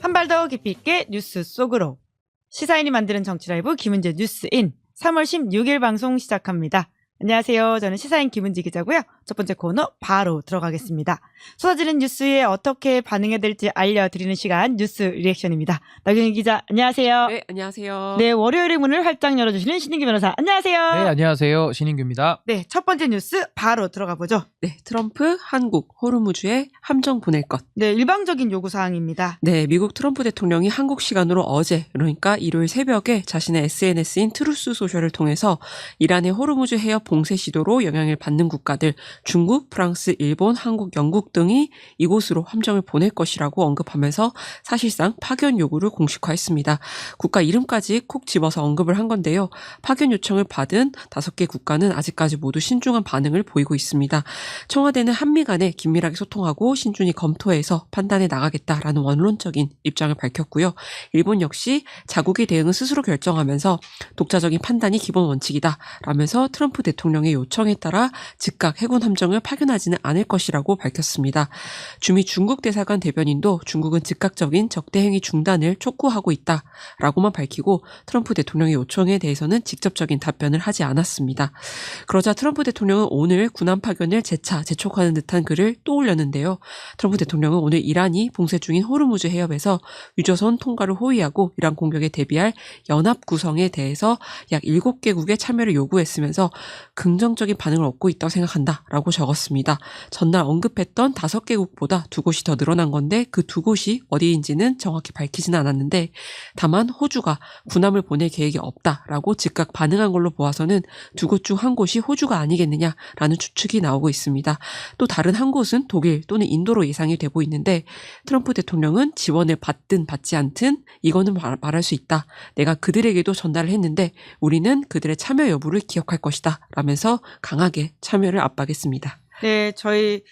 한 발 더 깊이 있게 뉴스 속으로. 시사인이 만드는 정치라이브 김은재 뉴스인 3월 16일 방송 시작합니다. 안녕하세요. 저는 시사인 김은지 기자고요. 첫 번째 코너 바로 들어가겠습니다. 쏟아지는 뉴스에 어떻게 반응해야 될지 알려드리는 시간 뉴스 리액션입니다. 나경희 기자 안녕하세요. 네, 안녕하세요. 네, 월요일의 문을 활짝 열어주시는 신인규 변호사 안녕하세요. 네, 안녕하세요. 신인규입니다. 네, 첫 번째 뉴스 바로 들어가 보죠. 네, 트럼프, 한국, 호르무즈에 함정 보낼 것. 네, 일방적인 요구사항입니다. 네, 미국 트럼프 대통령이 한국 시간으로 어제, 그러니까 일요일 새벽에 자신의 SNS인 트루스 소셜을 통해서 이란의 호르무즈 해협 봉쇄 시도로 영향을 받는 국가들 중국, 프랑스, 일본, 한국, 영국 등이 이곳으로 함정을 보낼 것이라고 언급하면서 사실상 파견 요구를 공식화했습니다. 국가 이름까지 콕 집어서 언급을 한 건데요. 파견 요청을 받은 5개 국가는 아직까지 모두 신중한 반응을 보이고 있습니다. 청와대는 한미 간에 긴밀하게 소통하고 신중히 검토해서 판단해 나가겠다라는 원론적인 입장을 밝혔고요. 일본 역시 자국의 대응은 스스로 결정하면서 독자적인 판단이 기본 원칙이다 라면서 트럼프 대통령의 요청에 따라 즉각 해군 함정을 파견하지는 않을 것이라고 밝혔습니다. 주미 중국 대사관 대변인도 중국은 즉각적인 적대 행위 중단을 촉구하고 있다라고만 밝히고 트럼프 대통령의 요청에 대해서는 직접적인 답변을 하지 않았습니다. 그러자 트럼프 대통령은 오늘 군함 파견을 재차 재촉하는 듯한 글을 또 올렸는데요. 트럼프 대통령은 오늘 이란이 봉쇄 중인 호르무즈 해협에서 유조선 통과를 호위하고 이란 공격에 대비할 연합 구성에 대해서 약 7개국의 참여를 요구했으면서 긍정적인 반응을 얻고 있다고 생각한다라고 적었습니다. 전날 언급했던 5개국보다 2곳이 더 늘어난 건데 그 2곳이 어디인지는 정확히 밝히지는 않았는데 다만 호주가 군함을 보낼 계획이 없다라고 즉각 반응한 걸로 보아서는 2곳 중 한 곳이 호주가 아니겠느냐라는 추측이 나오고 있습니다. 또 다른 한 곳은 독일 또는 인도로 예상이 되고 있는데 트럼프 대통령은 지원을 받든 받지 않든 이거는 말할 수 있다. 내가 그들에게도 전달을 했는데 우리는 그들의 참여 여부를 기억할 것이다 라면서 강하게 참여를 압박했습니다. 네, 저희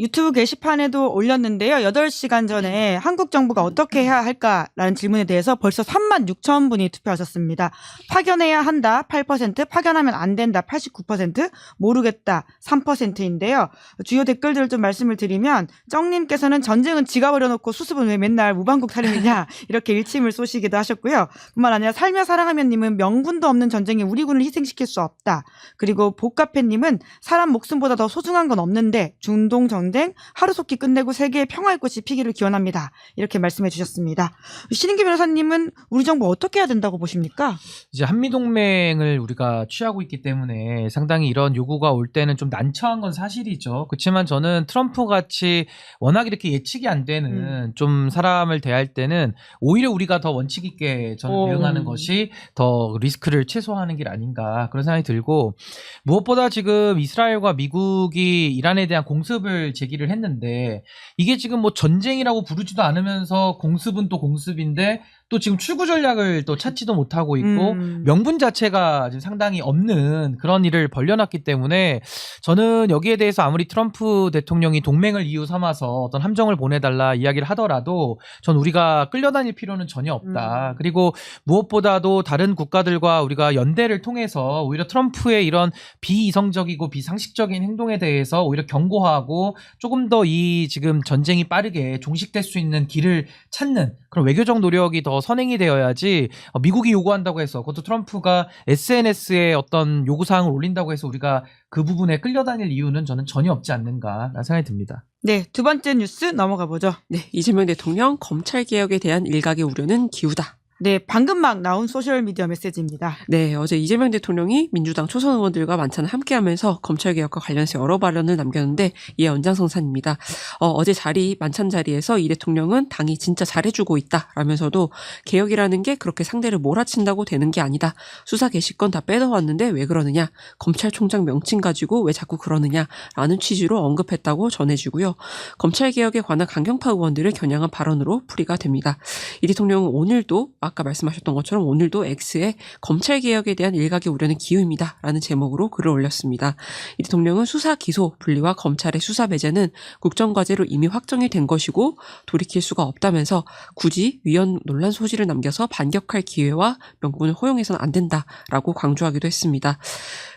유튜브 게시판에도 올렸는데요. 8시간 전에 한국 정부가 어떻게 해야 할까라는 질문에 대해서 벌써 36,000분이 투표하셨습니다. 파견해야 한다 8%, 파견하면 안 된다 89%, 모르겠다 3%인데요. 주요 댓글들을 좀 말씀을 드리면 정님께서는 전쟁은 지가 버려놓고 수습은 왜 맨날 무방국 타령이냐 이렇게 일침을 쏘시기도 하셨고요. 뿐만 아니라 살며 사랑하면 님은 명분도 없는 전쟁에 우리 군을 희생시킬 수 없다. 그리고 복카페님은 사람 목숨보다 더 소중한 건 없는데 중동 전쟁 하루속히 끝내고 세계의 평화의 꽃이 피기를 기원합니다. 이렇게 말씀해 주셨습니다. 신인규 변호사님은 우리 정부 어떻게 해야 된다고 보십니까? 이제 한미동맹을 우리가 취하고 있기 때문에 상당히 이런 요구가 올 때는 좀 난처한 건 사실이죠. 그렇지만 저는 트럼프 같이 워낙 이렇게 예측이 안 되는 좀 사람을 대할 때는 오히려 우리가 더 원칙 있게 저는 대응하는 것이 더 리스크를 최소화하는 길 아닌가 그런 생각이 들고 무엇보다 지금 이스라엘과 미국이 이란에 대한 공습을 제기를 했는데 이게 지금 뭐 전쟁이라고 부르지도 않으면서 공습은 또 공습인데 또 지금 출구 전략을 또 찾지도 못하고 있고 명분 자체가 지금 상당히 없는 그런 일을 벌려놨기 때문에 저는 여기에 대해서 아무리 트럼프 대통령이 동맹을 이유 삼아서 어떤 함정을 보내달라 이야기를 하더라도 전 우리가 끌려다닐 필요는 전혀 없다. 그리고 무엇보다도 다른 국가들과 우리가 연대를 통해서 오히려 트럼프의 이런 비이성적이고 비상식적인 행동에 대해서 오히려 경고하고 조금 더 이 지금 전쟁이 빠르게 종식될 수 있는 길을 찾는 그런 외교적 노력이 더 선행이 되어야지 미국이 요구한다고 해서 그것도 트럼프가 SNS에 어떤 요구사항을 올린다고 해서 우리가 그 부분에 끌려다닐 이유는 저는 전혀 없지 않는가라는 생각이 듭니다. 네, 두 번째 뉴스 넘어가 보죠. 네, 이재명 대통령 검찰개혁에 대한 일각의 우려는 기우다. 네, 방금 막 나온 소셜미디어 메시지입니다. 네, 어제 이재명 대통령이 민주당 초선 의원들과 만찬을 함께하면서 검찰개혁과 관련해서 여러 발언을 남겼는데 이에 연장성산입니다. 어제 만찬 자리에서 이 대통령은 당이 진짜 잘해주고 있다라면서도 개혁이라는 게 그렇게 상대를 몰아친다고 되는 게 아니다. 수사 개시권 다 뺏어왔는데 왜 그러느냐. 검찰총장 명칭 가지고 왜 자꾸 그러느냐라는 취지로 언급했다고 전해지고요. 검찰개혁에 관한 강경파 의원들을 겨냥한 발언으로 풀이가 됩니다. 이 대통령은 오늘도 아까 말씀하셨던 것처럼 오늘도 X에 검찰개혁에 대한 일각의 우려는 기우입니다. 라는 제목으로 글을 올렸습니다. 이 대통령은 수사 기소 분리와 검찰의 수사 배제는 국정과제로 이미 확정이 된 것이고 돌이킬 수가 없다면서 굳이 위헌 논란 소지를 남겨서 반격할 기회와 명분을 허용해서는 안 된다라고 강조하기도 했습니다.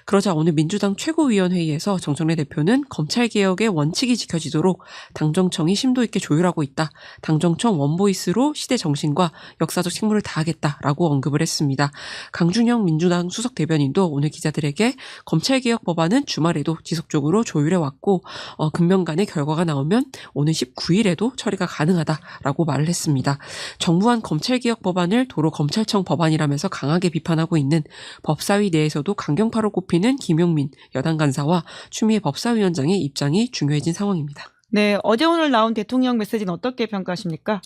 그러자 오늘 민주당 최고위원회의에서 정청래 대표는 검찰개혁의 원칙이 지켜지도록 당정청이 심도 있게 조율하고 있다. 당정청 원보이스로 시대 정신과 역사적 책무를 다하겠다라고 언급을 했습니다. 강준영 민주당 수석 대변인도 오늘 기자들에게 검찰개혁 법안은 주말에도 지속적으로 조율해왔고 금명간의 결과가 나오면 오는 19일에도 처리가 가능하다라고 말을 했습니다. 정부안 검찰개혁 법안을 도로 검찰청 법안이라면서 강하게 비판하고 있는 법사위 내에서도 강경파로 꼽히는 김용민 여당 간사와 추미애 법사위원장의 입장이 중요해진 상황입니다. 네, 어제 오늘 나온 대통령 메시지는 어떻게 평가하십니까?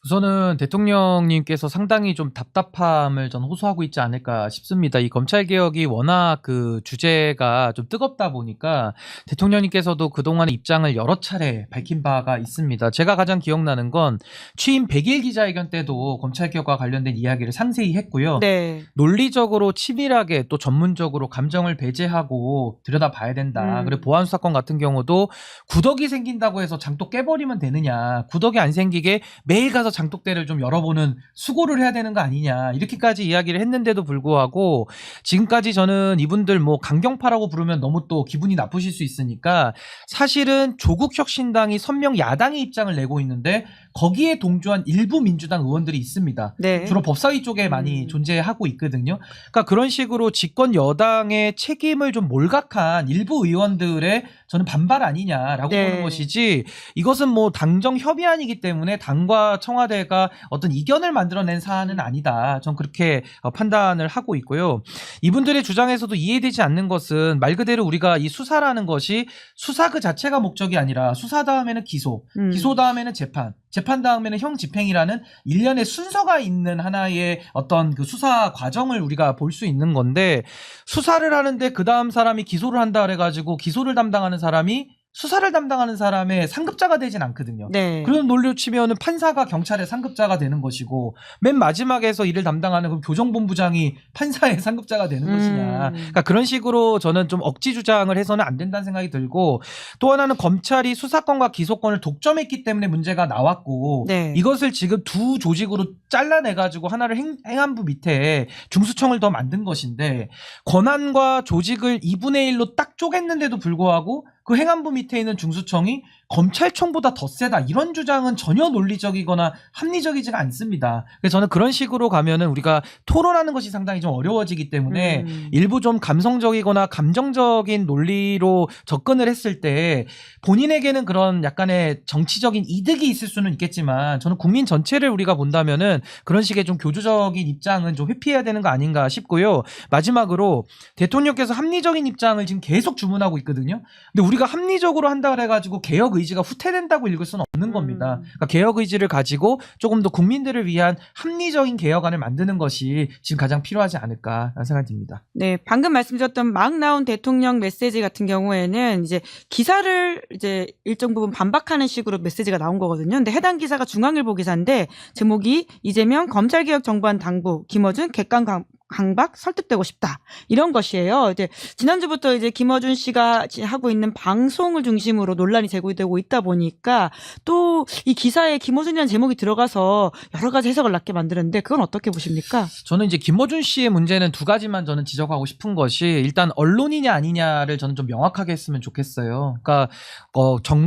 우선은 대통령님께서 상당히 좀 답답함을 전 호소하고 있지 않을까 싶습니다. 이 검찰개혁이 워낙 그 주제가 좀 뜨겁다 보니까 대통령님께서도 그동안 입장을 여러 차례 밝힌 바가 있습니다. 제가 가장 기억나는 건 취임 100일 기자회견 때도 검찰개혁과 관련된 이야기를 상세히 했고요. 네. 논리적으로 치밀하게 또 전문적으로 감정을 배제하고 들여다봐야 된다. 그리고 보안 수사권 같은 경우도 구덕이 생긴다고 해서 장독 깨버리면 되느냐. 구덕이 안 생기게 매일 가서 장독대를 좀 열어보는 수고를 해야 되는 거 아니냐. 이렇게까지 이야기를 했는데도 불구하고 지금까지 저는 이분들 뭐 강경파라고 부르면 너무 또 기분이 나쁘실 수 있으니까 사실은 조국혁신당이 선명 야당의 입장을 내고 있는데 거기에 동조한 일부 민주당 의원들이 있습니다. 네. 주로 법사위 쪽에 많이 존재하고 있거든요. 그러니까 그런 식으로 집권 여당의 책임을 좀 몰각한 일부 의원들의 저는 반발 아니냐라고 네. 보는 것이지 이것은 뭐 당정 협의안이기 때문에 당과 청와대가 어떤 이견을 만들어낸 사안은 아니다. 전 그렇게 판단을 하고 있고요. 이분들의 주장에서도 이해되지 않는 것은 말 그대로 우리가 이 수사라는 것이 수사 그 자체가 목적이 아니라 수사 다음에는 기소, 기소 다음에는 재판, 재판 다음에는 형 집행이라는 일련의 순서가 있는 하나의 어떤 그 수사 과정을 우리가 볼 수 있는 건데 수사를 하는데 그 다음 사람이 기소를 한다 그래가지고 기소를 담당하는 사람이 수사를 담당하는 사람의 상급자가 되진 않거든요. 네. 그런 논리로 치면은 판사가 경찰의 상급자가 되는 것이고 맨 마지막에서 일을 담당하는 그 교정본부장이 판사의 상급자가 되는 것이냐. 그러니까 그런 식으로 저는 좀 억지 주장을 해서는 안 된다는 생각이 들고 또 하나는 검찰이 수사권과 기소권을 독점했기 때문에 문제가 나왔고 네. 이것을 지금 두 조직으로 잘라내가지고 하나를 행안부 밑에 중수청을 더 만든 것인데 권한과 조직을 2분의 1로 딱 쪼갰는데도 불구하고 그 행안부 밑에 있는 중수청이 검찰청보다 더 세다. 이런 주장은 전혀 논리적이거나 합리적이지가 않습니다. 그래서 저는 그런 식으로 가면은 우리가 토론하는 것이 상당히 좀 어려워지기 때문에 일부 좀 감성적이거나 감정적인 논리로 접근을 했을 때 본인에게는 그런 약간의 정치적인 이득이 있을 수는 있겠지만 저는 국민 전체를 우리가 본다면은 그런 식의 좀 교조적인 입장은 좀 회피해야 되는 거 아닌가 싶고요. 마지막으로 대통령께서 합리적인 입장을 지금 계속 주문하고 있거든요. 근데 우리가 합리적으로 한다 그래가지고 개혁 의지가 후퇴된다고 읽을 수는 없는 겁니다. 그러니까 개혁 의지를 가지고 조금 더 국민들을 위한 합리적인 개혁안을 만드는 것이 지금 가장 필요하지 않을까라는 생각이 듭니다. 네, 방금 말씀드렸던 막 나온 대통령 메시지 같은 경우에는 이제 기사를 이제 일정 부분 반박하는 식으로 메시지가 나온 거거든요. 근데 해당 기사가 중앙일보 기사인데 제목이 이재명 검찰개혁 정부안 당부 김어준 객관 강박 설득되고 싶다. 이런 것이에요. 이제 지난주부터 이제 김어준 씨가 하고 있는 방송을 중심으로 논란이 제기되고 있다 보니까 또 이 기사에 김어준이라는 제목이 들어가서 여러 가지 해석을 낳게 만드는데 그건 어떻게 보십니까? 저는 이제 김어준 씨의 문제는 두 가지만 저는 지적하고 싶은 것이 일단 언론이냐 아니냐를 저는 좀 명확하게 했으면 좋겠어요. 그러니까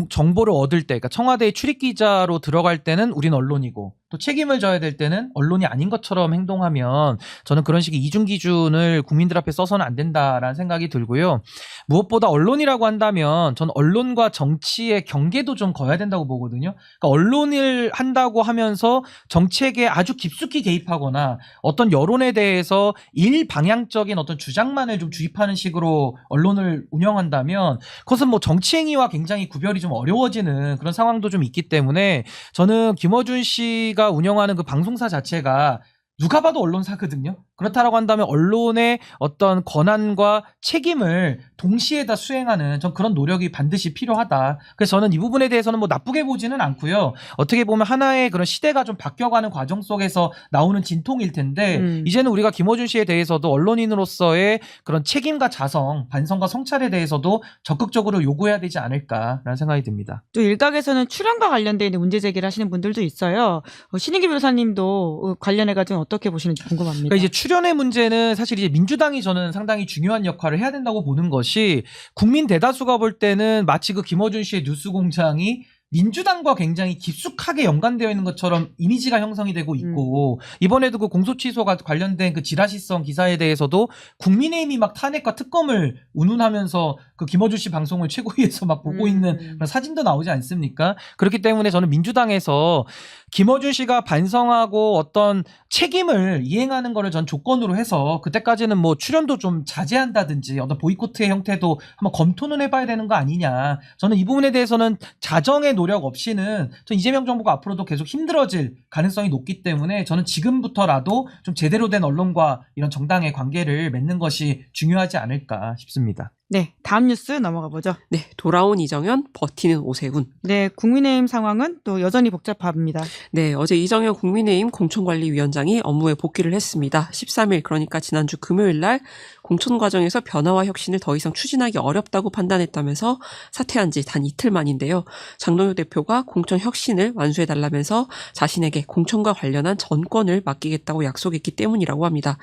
정보를 얻을 때, 그러니까 청와대의 출입 기자로 들어갈 때는 우린 언론이고 또 책임을 져야 될 때는 언론이 아닌 것처럼 행동하면 저는 그런 식의 이중 기준을 국민들 앞에 써서는 안 된다라는 생각이 들고요. 무엇보다 언론이라고 한다면 전 언론과 정치의 경계도 좀 거야 된다고 보거든요. 그러니까 언론을 한다고 하면서 정책에 아주 깊숙이 개입하거나 어떤 여론에 대해서 일방향적인 어떤 주장만을 좀 주입하는 식으로 언론을 운영한다면 그것은 뭐 정치 행위와 굉장히 구별이 좀 어려워지는 그런 상황도 좀 있기 때문에 저는 김어준 씨가 운영하는 그 방송사 자체가 누가 봐도 언론사거든요. 그렇다라고 한다면 언론의 어떤 권한과 책임을 동시에 다 수행하는 전 그런 노력이 반드시 필요하다. 그래서 저는 이 부분에 대해서는 뭐 나쁘게 보지는 않고요. 어떻게 보면 하나의 그런 시대가 좀 바뀌어가는 과정 속에서 나오는 진통일 텐데 이제는 우리가 김어준 씨에 대해서도 언론인으로서의 그런 책임과 자성, 반성과 성찰에 대해서도 적극적으로 요구해야 되지 않을까라는 생각이 듭니다. 또 일각에서는 출연과 관련돼 있는 문제 제기를 하시는 분들도 있어요. 신인기 변호사님도 관련해가지고 어떻게 보시는지 궁금합니다. 그러니까 이제 출연의 문제는 사실 이제 민주당이 저는 상당히 중요한 역할을 해야 된다고 보는 것이 국민 대다수가 볼 때는 마치 그 김어준 씨의 뉴스공장이 민주당과 굉장히 깊숙하게 연관되어 있는 것처럼 이미지가 형성이 되고 있고 이번에도 그 공소 취소가 관련된 그 지라시성 기사에 대해서도 국민의힘이 막 탄핵과 특검을 운운하면서 그 김어준 씨 방송을 최고위에서 막 보고 있는 그런 사진도 나오지 않습니까? 그렇기 때문에 저는 민주당에서 김어준 씨가 반성하고 어떤 책임을 이행하는 거를 전 조건으로 해서 그때까지는 뭐 출연도 좀 자제한다든지 어떤 보이콧의 형태도 한번 검토는 해봐야 되는 거 아니냐. 저는 이 부분에 대해서는 자정의 노력 없이는 전 이재명 정부가 앞으로도 계속 힘들어질 가능성이 높기 때문에 저는 지금부터라도 좀 제대로 된 언론과 이런 정당의 관계를 맺는 것이 중요하지 않을까 싶습니다. 네, 다음 뉴스 넘어가 보죠. 네, 돌아온 이정현, 버티는 오세훈. 네, 국민의힘 상황은 또 여전히 복잡합니다. 네, 어제 이정현 국민의힘 공천관리위원장이 업무에 복귀를 했습니다. 13일, 그러니까 지난주 금요일 날 공천 과정에서 변화와 혁신을 더 이상 추진하기 어렵다고 판단했다면서 사퇴한 지 단 이틀 만인데요. 장동혁 대표가 공천 혁신을 완수해달라면서 자신에게 공천과 관련한 전권을 맡기겠다고 약속했기 때문이라고 합니다.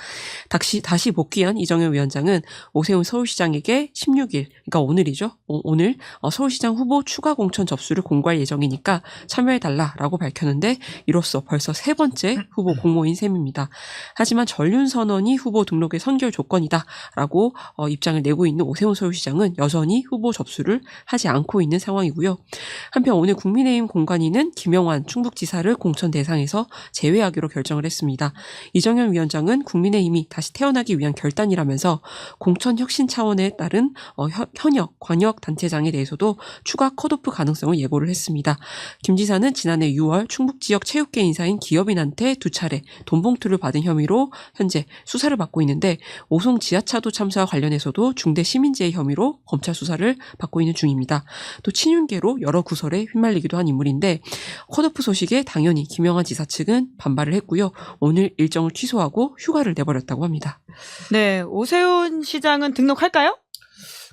다시 복귀한 이정현 위원장은 오세훈 서울시장에게 16일, 그러니까 오늘이죠. 오늘 서울시장 후보 추가 공천 접수를 공고할 예정이니까 참여해달라라고 밝혔는데 이로써 벌써 세 번째 후보 공모인 셈입니다. 하지만 전륜선언이 후보 등록의 선결 조건이다라고 입장을 내고 있는 오세훈 서울시장은 여전히 후보 접수를 하지 않고 있는 상황이고요. 한편 오늘 국민의힘 공관위는 김영환 충북지사를 공천 대상에서 제외하기로 결정을 했습니다. 이정현 위원장은 국민의힘이 다시 태어나기 위한 결단이라면서 공천 혁신 차원에 따른 현역, 광역 단체장에 대해서도 추가 컷오프 가능성을 예고를 했습니다. 김 지사는 지난해 6월 충북 지역 체육계 인사인 기업인한테 2차례 돈봉투를 받은 혐의로 현재 수사를 받고 있는데 오송 지하차도 참사와 관련해서도 중대 시민재해 혐의로 검찰 수사를 받고 있는 중입니다. 또 친윤계로 여러 구설에 휘말리기도 한 인물인데 컷오프 소식에 당연히 김영환 지사 측은 반발을 했고요. 오늘 일정을 취소하고 휴가를 내버렸다고 합니다. 네, 오세훈 시장은 등록할까요?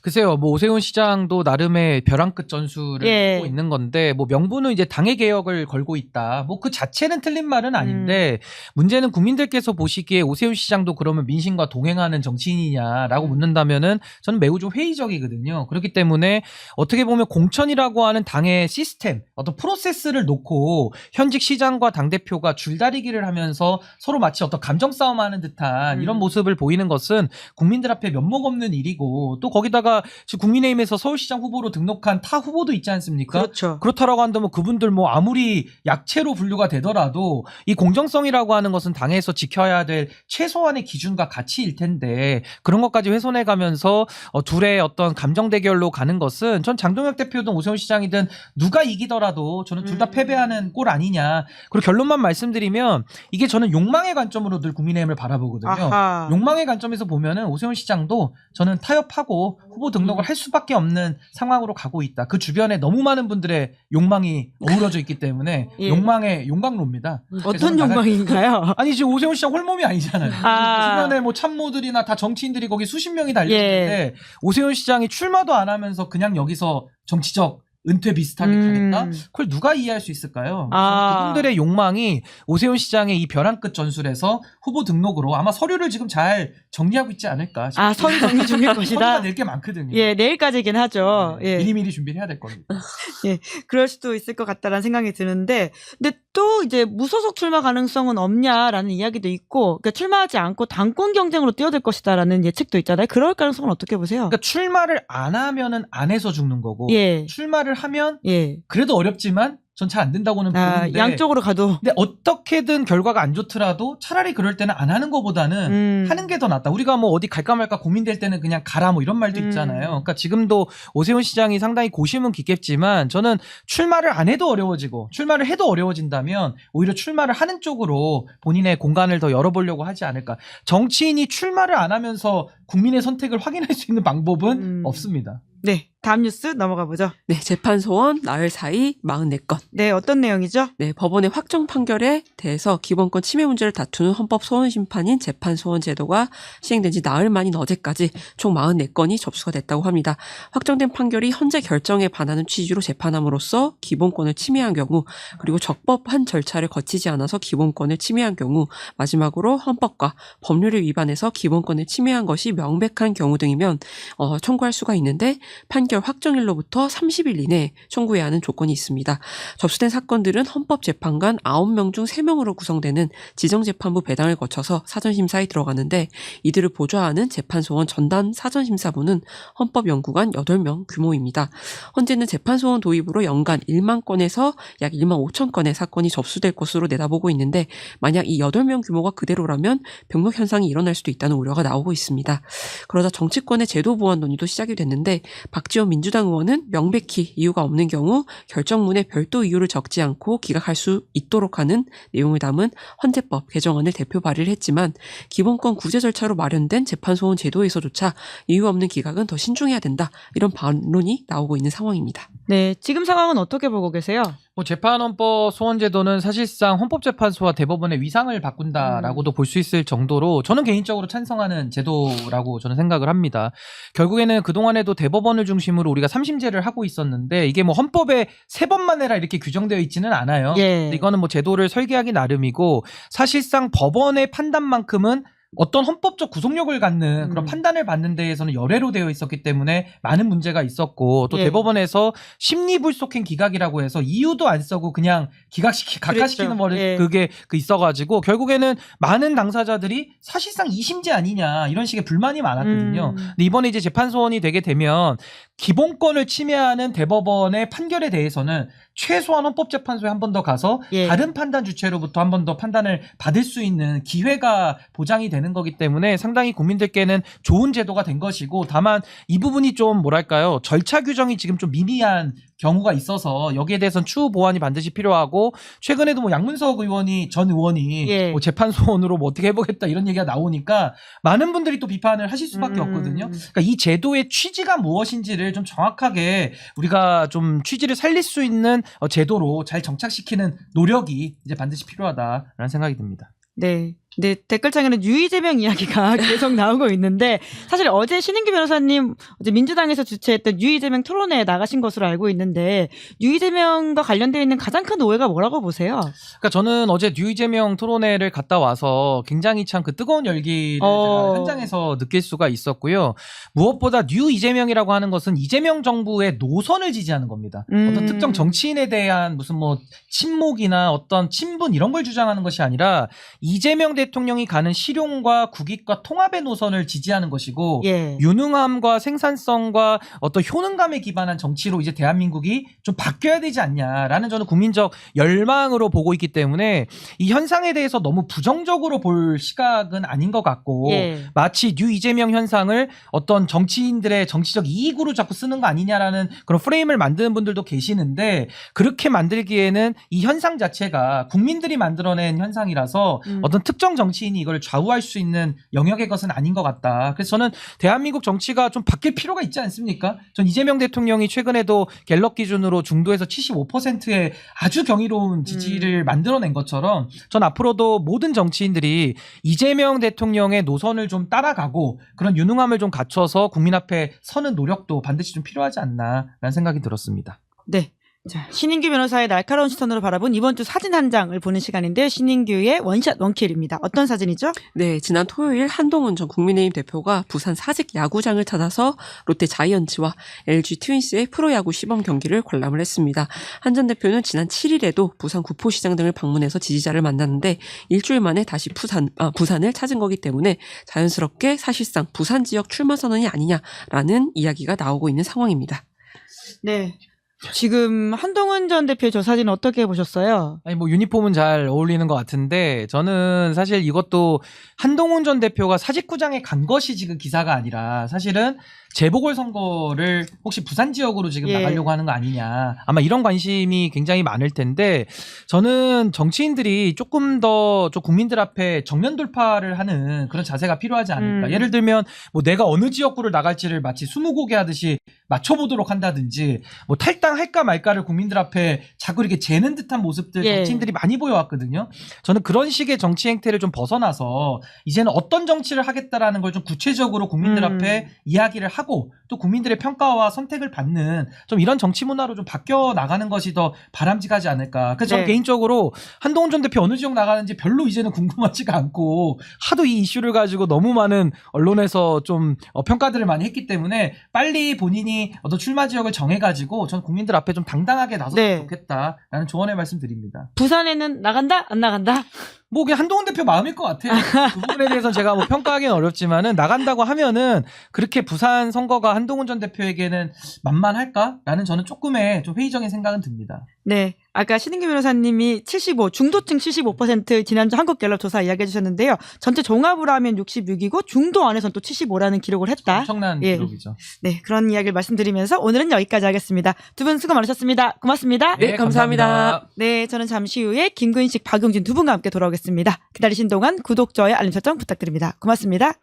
글쎄요, 뭐 오세훈 시장도 나름의 벼랑 끝 전술을 예. 하고 있는 건데, 뭐 명분은 이제 당의 개혁을 걸고 있다. 뭐 그 자체는 틀린 말은 아닌데, 문제는 국민들께서 보시기에 오세훈 시장도 그러면 민심과 동행하는 정치인이냐라고 묻는다면은 저는 매우 좀 회의적이거든요. 그렇기 때문에 어떻게 보면 공천이라고 하는 당의 시스템, 어떤 프로세스를 놓고 현직 시장과 당대표가 줄다리기를 하면서 서로 마치 어떤 감정 싸움하는 듯한 이런 모습을 보이는 것은 국민들 앞에 면목 없는 일이고, 또 거기다가 지금 국민의힘에서 서울시장 후보로 등록한 타 후보도 있지 않습니까? 그렇죠. 그렇다라고 한다면 그분들 뭐 아무리 약체로 분류가 되더라도 이 공정성이라고 하는 것은 당에서 지켜야 될 최소한의 기준과 가치일 텐데 그런 것까지 훼손해 가면서 둘의 어떤 감정 대결로 가는 것은 전 장동혁 대표든 오세훈 시장이든 누가 이기더라도 저는 둘 다 패배하는 꼴 아니냐. 그리고 결론만 말씀드리면 이게 저는 욕망의 관점으로 늘 국민의힘을 바라보거든요. 아하. 욕망의 관점에서 보면은 오세훈 시장도 저는 타협하고 후보 등록을 할 수밖에 없는 상황으로 가고 있다. 그 주변에 너무 많은 분들의 욕망이 어우러져 있기 때문에 예. 욕망의 욕망론입니다. 어떤 욕망인가요? 아니 지금 오세훈 시장 홀몸이 아니잖아요. 아. 주변에 뭐 참모들이나 다 정치인들이 거기 수십 명이 달려있는데 오세훈 시장이 출마도 안 하면서 그냥 여기서 정치적 은퇴 비슷하게 가겠다? 그걸 누가 이해할 수 있을까요? 그분들의 욕망이 오세훈 시장의 이 벼랑 끝 전술에서 후보 등록으로 아마 서류를 지금 잘 정리하고 있지 않을까 싶습니다. 아, 서류 정리 중일 것이다. 서류가 낼 게 많거든요. 예, 내일까지긴 하죠. 네, 예. 미리미리 준비를 해야 될 겁니다. 그럴 수도 있을 것 같다라는 생각이 드는데, 근데 또 이제 무소속 출마 가능성은 없냐라는 이야기도 있고, 그러니까 출마하지 않고 당권 경쟁으로 뛰어들 것이다라는 예측도 있잖아요. 그럴 가능성은 어떻게 보세요? 그러니까 출마를 안 하면은 안 해서 죽는 거고, 예. 출마를 하면 예. 그래도 어렵지만 전 잘 안 된다고는 보는데 양쪽으로 가도. 근데 어떻게든 결과가 안 좋더라도 차라리 그럴 때는 안 하는 것보다는 하는 게 더 낫다. 우리가 뭐 어디 갈까 말까 고민될 때는 그냥 가라 뭐 이런 말도 있잖아요. 그러니까 지금도 오세훈 시장이 상당히 고심은 깊겠지만 저는 출마를 안 해도 어려워지고 출마를 해도 어려워진다면 오히려 출마를 하는 쪽으로 본인의 공간을 더 열어보려고 하지 않을까. 정치인이 출마를 안 하면서 국민의 선택을 확인할 수 있는 방법은 없습니다. 네. 다음 뉴스 넘어가 보죠. 네, 재판 소원 나흘 사이 44건. 네, 어떤 내용이죠? 네, 법원의 확정 판결에 대해서 기본권 침해 문제를 다투는 헌법 소원 심판인 재판 소원 제도가 시행된 지 나흘 만인 어제까지 총 44건이 접수가 됐다고 합니다. 확정된 판결이 헌재 결정에 반하는 취지로 재판함으로써 기본권을 침해한 경우, 그리고 적법한 절차를 거치지 않아서 기본권을 침해한 경우, 마지막으로 헌법과 법률을 위반해서 기본권을 침해한 것이 명백한 경우 등이면 청구할 수가 있는데, 판결 확정일로부터 30일 이내에 청구해야 하는 조건이 있습니다. 접수된 사건들은 헌법재판관 9명 중 3명으로 구성되는 지정재판부 배당을 거쳐서 사전심사에 들어가는데, 이들을 보좌하는 재판소원 전담 사전심사부는 헌법연구관 8명 규모입니다. 현재는 재판소원 도입으로 연간 1만 건에서 약 1만 5천 건의 사건이 접수될 것으로 내다보고 있는데, 만약 이 8명 규모가 그대로라면 병력 현상이 일어날 수도 있다는 우려가 나오고 있습니다. 그러자 정치권의 제도 보완 논의도 시작이 됐는데, 박지원 민주당 의원은 명백히 이유가 없는 경우 결정문에 별도 이유를 적지 않고 기각할 수 있도록 하는 내용을 담은 헌재법 개정안을 대표 발의를 했지만, 기본권 구제 절차로 마련된 재판소원 제도에서조차 이유 없는 기각은 더 신중해야 된다, 이런 반론이 나오고 있는 상황입니다. 네, 지금 상황은 어떻게 보고 계세요? 재판헌법 소원제도는 사실상 헌법재판소와 대법원의 위상을 바꾼다라고도 볼 수 있을 정도로 저는 개인적으로 찬성하는 제도라고 저는 생각을 합니다. 결국에는 그동안에도 대법원을 중심으로 우리가 3심제를 하고 있었는데, 이게 뭐 헌법에 3번만 해라 이렇게 규정되어 있지는 않아요. 예. 이거는 뭐 제도를 설계하기 나름이고, 사실상 법원의 판단만큼은 어떤 헌법적 구속력을 갖는 그런 판단을 받는 데에서는 열애로 되어 있었기 때문에 많은 문제가 있었고, 또 예. 대법원에서 심리불속행 기각이라고 해서 이유도 안 써고 그냥 각하시키는 그랬죠. 머리 예. 그게 있어가지고 결국에는 많은 당사자들이 사실상 2심제 아니냐 이런 식의 불만이 많았거든요. 근데 이번에 이제 재판소원이 되게 되면 기본권을 침해하는 대법원의 판결에 대해서는 최소한 헌법재판소에 한 번 더 가서 예. 다른 판단 주체로부터 한 번 더 판단을 받을 수 있는 기회가 보장이 되는 거기 때문에 상당히 국민들께는 좋은 제도가 된 것이고, 다만 이 부분이 좀 뭐랄까요, 절차 규정이 지금 좀 미미한 경우가 있어서 여기에 대해서는 추후 보완이 반드시 필요하고, 최근에도 뭐 양문석 전 의원이 예. 뭐 재판소원으로 뭐 어떻게 해보겠다 이런 얘기가 나오니까 많은 분들이 또 비판을 하실 수밖에 없거든요. 그러니까 이 제도의 취지가 무엇인지를 좀 정확하게 우리가 좀 취지를 살릴 수 있는 제도로 잘 정착시키는 노력이 이제 반드시 필요하다라는 생각이 듭니다. 네. 네, 댓글창에는 유이재명 이야기가 계속 나오고 있는데, 사실 어제 신인규 변호사님 어제 민주당에서 주최했던 유이재명 토론회에 나가신 것으로 알고 있는데, 유이재명과 관련되어 있는 가장 큰 오해가 뭐라고 보세요? 그러니까 저는 어제 유이재명 토론회를 갔다 와서 굉장히 참 그 뜨거운 열기를 제가 현장에서 느낄 수가 있었고요. 무엇보다 뉴 이재명이라고 하는 것은 이재명 정부의 노선을 지지하는 겁니다. 어떤 특정 정치인에 대한 무슨 뭐 친목이나 어떤 친분 이런 걸 주장하는 것이 아니라 이재명 대통령이 가는 실용과 국익과 통합의 노선을 지지하는 것이고, 예. 유능함과 생산성과 어떤 효능감에 기반한 정치로 이제 대한민국이 좀 바뀌어야 되지 않냐라는 저는 국민적 열망으로 보고 있기 때문에 이 현상에 대해서 너무 부정적으로 볼 시각은 아닌 것 같고, 예. 마치 뉴 이재명 현상을 어떤 정치인들의 정치적 이익으로 자꾸 쓰는 거 아니냐라는 그런 프레임을 만드는 분들도 계시는데, 그렇게 만들기에는 이 현상 자체가 국민들이 만들어낸 현상이라서 어떤 특정 정치인이 이걸 좌우할 수 있는 영역의 것은 아닌 것 같다. 그래서 저는 대한민국 정치가 좀 바뀔 필요가 있지 않습니까? 전 이재명 대통령이 최근에도 갤럽 기준으로 중도에서 75%의 아주 경이로운 지지를 만들어낸 것처럼, 전 앞으로도 모든 정치인들이 이재명 대통령의 노선을 좀 따라가고 그런 유능함을 좀 갖춰서 국민 앞에 서는 노력도 반드시 좀 필요하지 않나라는 생각이 들었습니다. 네. 자, 신인규 변호사의 날카로운 시선으로 바라본 이번 주 사진 한 장을 보는 시간인데요. 신인규의 원샷 원킬입니다. 어떤 사진이죠? 네, 지난 토요일 한동훈 전 국민의힘 대표가 부산 사직 야구장을 찾아서 롯데 자이언츠와 LG 트윈스의 프로야구 시범 경기를 관람을 했습니다. 한 전 대표는 지난 7일에도 부산 구포시장 등을 방문해서 지지자를 만났는데, 일주일 만에 다시 부산을 찾은 거기 때문에 자연스럽게 사실상 부산 지역 출마 선언이 아니냐라는 이야기가 나오고 있는 상황입니다. 네. 지금 한동훈 전 대표의 저 사진 어떻게 보셨어요? 아니 뭐 유니폼은 잘 어울리는 것 같은데, 저는 사실 이것도 한동훈 전 대표가 사직구장에 간 것이 지금 기사가 아니라, 사실은 재보궐선거를 혹시 부산 지역으로 지금 예. 나가려고 하는 거 아니냐. 아마 이런 관심이 굉장히 많을 텐데 저는 정치인들이 조금 더 좀 국민들 앞에 정면 돌파를 하는 그런 자세가 필요하지 않을까. 예를 들면 뭐 내가 어느 지역구를 나갈지를 마치 스무고개 하듯이 맞춰보도록 한다든지 뭐 탈당할까 말까를 국민들 앞에 자꾸 이렇게 재는 듯한 모습들 예. 정치인들이 많이 보여왔거든요. 저는 그런 식의 정치 행태를 좀 벗어나서 이제는 어떤 정치를 하겠다라는 걸 좀 구체적으로 국민들 앞에 이야기를 하고 또 국민들의 평가와 선택을 받는 좀 이런 정치 문화로 좀 바뀌어 나가는 것이 더 바람직하지 않을까. 그래서 저는 네. 개인적으로 한동훈 전 대표 어느 지역 나가는지 별로 이제는 궁금하지가 않고 하도 이 이슈를 가지고 너무 많은 언론에서 좀 평가들을 많이 했기 때문에 빨리 본인이 어떤 출마 지역을 정해가지고 전 국민들 앞에 좀 당당하게 나섰으면 네. 좋겠다라는 조언의 말씀 드립니다. 부산에는 나간다? 안 나간다? 뭐 그냥 한동훈 대표 마음일 것 같아요. 그 부분에 대해서는 제가 뭐 평가하기는 어렵지만은 나간다고 하면은 그렇게 부산 선거가 한동훈 전 대표에게는 만만할까라는 저는 조금의 좀 회의적인 생각은 듭니다. 네. 아까 신인규 변호사님이 75, 중도층 75% 지난주 한국갤럽 조사 이야기해 주셨는데요. 전체 종합으로 하면 66이고 중도 안에서는 또 75라는 기록을 했다. 엄청난 예. 기록이죠. 네. 그런 이야기를 말씀드리면서 오늘은 여기까지 하겠습니다. 두 분 수고 많으셨습니다. 고맙습니다. 네, 감사합니다. 네. 저는 잠시 후에 김근식, 박용진 두 분과 함께 돌아오겠습니다. 기다리신 동안 구독, 좋아요, 알림 설정 부탁드립니다. 고맙습니다.